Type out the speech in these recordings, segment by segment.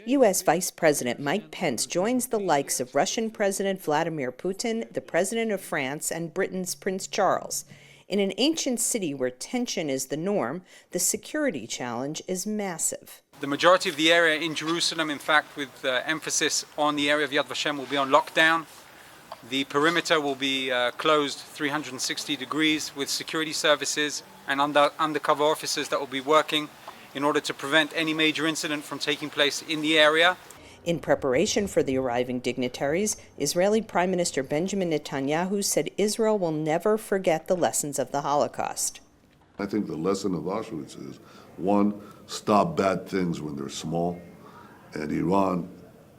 U.S. Vice President Mike Pence joins the likes of Russian President Vladimir Putin, the President of France, and Britain's Prince Charles. In an ancient city where tension is the norm, the security challenge is massive. The majority of the area in Jerusalem, in fact, with emphasis on the area of Yad Vashem, will be on lockdown. The perimeter will be closed 360 degrees with security services and undercover officers that will be working in order to prevent any major incident from taking place in the area. In preparation for the arriving dignitaries, Israeli Prime Minister Benjamin Netanyahu said Israel will never forget the lessons of the Holocaust. I think the lesson of Auschwitz is, one, stop bad things when they're small. And Iran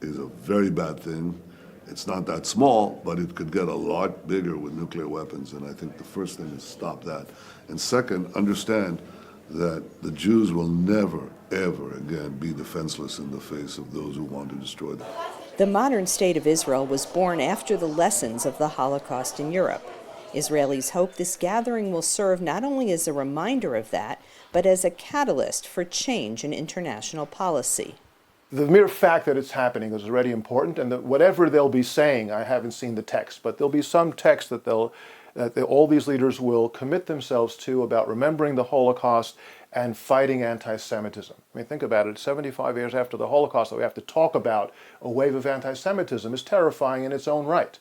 is a very bad thing. It's not that small, but it could get a lot bigger with nuclear weapons. And I think the first thing is stop that. And second, understand that the Jews will never, ever again be defenseless in the face of those who want to destroy them. The modern state of Israel was born after the lessons of the Holocaust in Europe. Israelis hope this gathering will serve not only as a reminder of that, but as a catalyst for change in international policy. The mere fact that it's happening is already important, and that whatever they'll be saying, I haven't seen the text, but there'll be some text that all these leaders will commit themselves to about remembering the Holocaust and fighting anti-Semitism. I mean, think about it, 75 years after the Holocaust, that we have to talk about a wave of anti-Semitism is terrifying in its own right.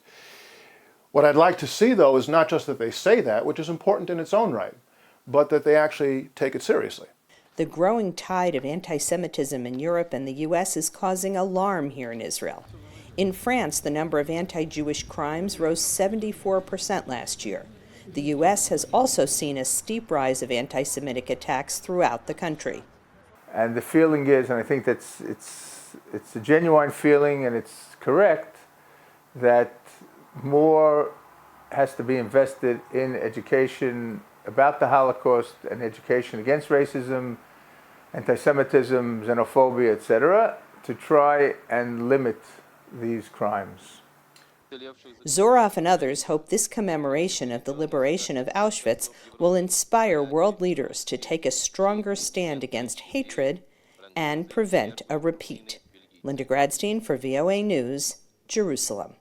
What I'd like to see, though, is not just that they say that, which is important in its own right, but that they actually take it seriously. The growing tide of anti-Semitism in Europe and the U.S. is causing alarm here in Israel. In France, the number of anti-Jewish crimes rose 74% last year. The U.S. has also seen a steep rise of anti-Semitic attacks throughout the country. And the feeling is, and I think that's it's a genuine feeling and it's correct, that more has to be invested in education about the Holocaust and education against racism, anti-Semitism, xenophobia, etc., to try and limit these crimes. Zorov and others hope this commemoration of the liberation of Auschwitz will inspire world leaders to take a stronger stand against hatred and prevent a repeat. Linda Gradstein for VOA News, Jerusalem.